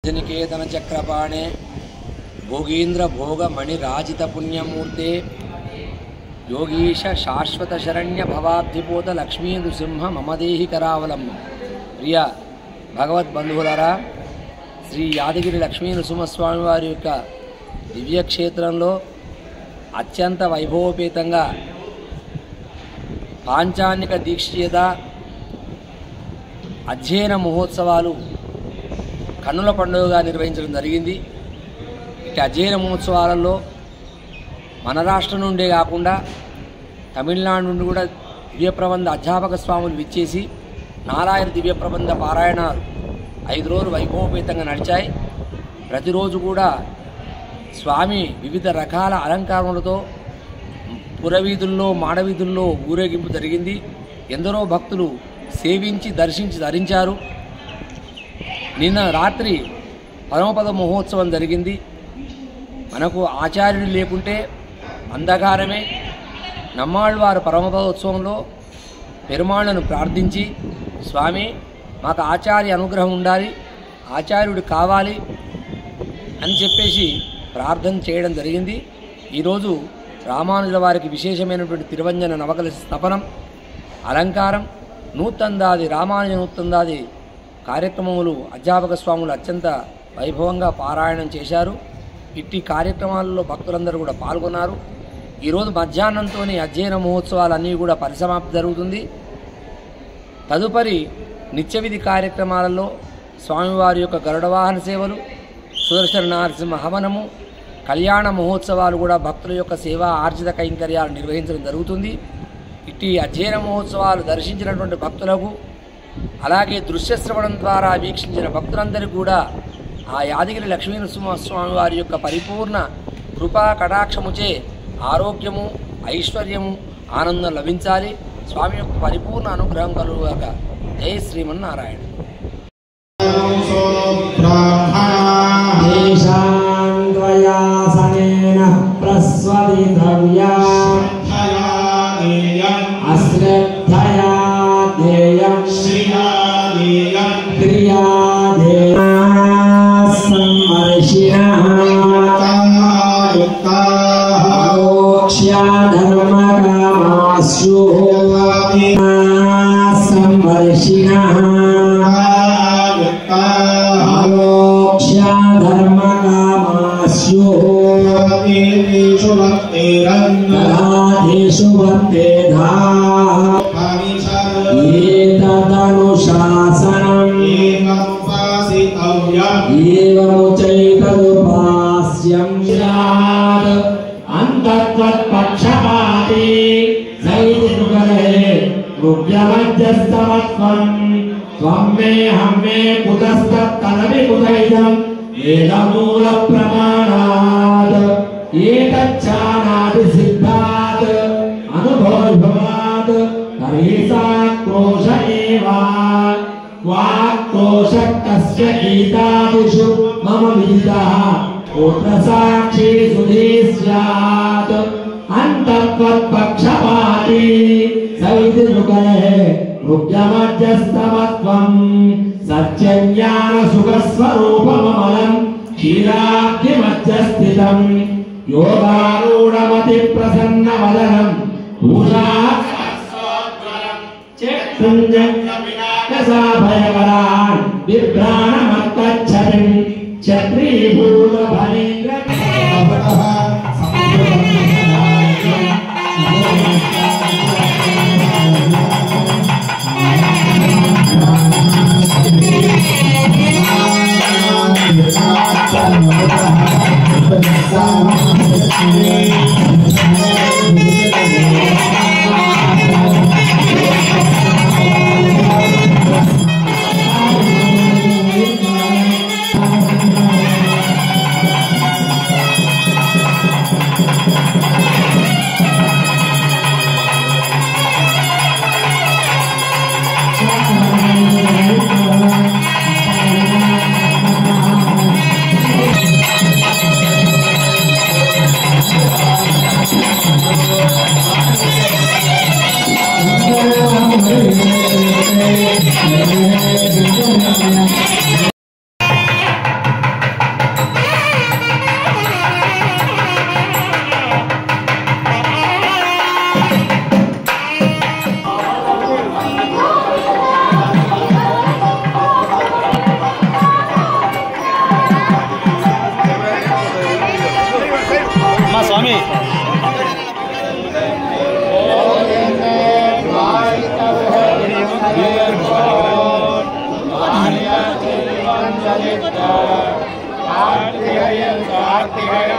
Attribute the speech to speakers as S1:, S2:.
S1: निकेतन चक्रपाणे भोगींद्र भोग मणिराजित पुण्यमूर्ते योगीश शाश्वत शरण्य भवाब्धिपोत लक्ष्मी नृसिंह मम देहि करावलंब प्रिय भगवत बंधुవులారా श्री यादगिरी लक्ष्मी नृसिंहस्वामी वाరి యొక్క దివ్య క్షేత్రంలో అత్యంత వైభవోపేతంగా పాంచానిక దీక్షిత అధ్యయన మహోత్సవాలు కన్నుల పండుగగా నిర్వహించడం జరిగింది। ఇక అధ్యయన మహోత్సవాలలో మన రాష్ట్రం నుండే కాకుండా తమిళనాడు నుండి కూడా దివ్య ప్రబంధ అధ్యాపక స్వాములు విచ్చేసి నారాయణ దివ్య ప్రబంధ పారాయణాలు 5 రోజులు వైభవోపేతంగా నడిచాయి। ప్రతిరోజు కూడా స్వామి వివిధ రకాల అలంకారములతో పురవీధుల్లో మాడవీధుల్లో ఊరేగింపు జరిగింది। ఎందరో భక్తులు సేవించి దర్శించి ధరించారు। నిన్న రాత్రి పరమపద మహోత్సవం జరిగింది। మనకు ఆచార్యుడు లేకుంటే అంధకారమే। నమ్మాళ్వారు పరమపదోత్సవంలో పెరుమాళ్లను ప్రార్థించి స్వామి మాకు ఆచార్య అనుగ్రహం ఉండాలి, ఆచార్యుడు కావాలి అని చెప్పేసి ప్రార్థన చేయడం జరిగింది। ఈరోజు రామానుజుల వారికి విశేషమైనటువంటి తిరువంజన నవకలశ స్థాపనం అలంకారం నూతందాది రామానుజ నూతందాది కార్యక్రమములు అధ్యాపక స్వాములు అత్యంత వైభవంగా పారాయణం చేశారు। ఇట్టి కార్యక్రమాలలో భక్తులందరూ కూడా పాల్గొన్నారు। ఈరోజు మధ్యాహ్నంతోనే అధ్యయన మహోత్సవాలన్నీ కూడా పరిసమాప్తి జరుగుతుంది। తదుపరి నిత్యవిధి కార్యక్రమాలలో స్వామివారి యొక్క గరుడవాహన సేవలు, సుదర్శన నరసింహ హవనము, కళ్యాణ మహోత్సవాలు కూడా భక్తుల యొక్క సేవా ఆర్జిత కైంకర్యాలు నిర్వహించడం జరుగుతుంది। ఇట్టి అధ్యయన మహోత్సవాలు దర్శించినటువంటి భక్తులకు అలాగే దృశ్యశ్రవణం ద్వారా వీక్షించిన భక్తులందరికీ కూడా ఆ యాదగిరి లక్ష్మీ నరసింహస్వామి వారి యొక్క పరిపూర్ణ కృపా కటాక్షముచే ఆరోగ్యము, ఐశ్వర్యము, ఆనందం లభించాలి। స్వామి యొక్క పరిపూర్ణ అనుగ్రహం కలుగుగాక। జై శ్రీమన్నారాయణ।
S2: साक्षी सुधी स्यात् अंतत्वत्पक्षपाती सविति नुकरे मुख्यमध्यस्तमत्वम् सत्यज्ञान सुखस्वरूपममलम् क्षीराब्धिमध्यस्थितम् योगारूढमति प्रसन्नवदनम् भूषास्वद्वरम् चक्षुञ्जसाभयवरान् बिभ्राणमत्तच्छतिम् चक्रीभूत भरेन्द्र
S3: కార్తికేయ కార్తికేయ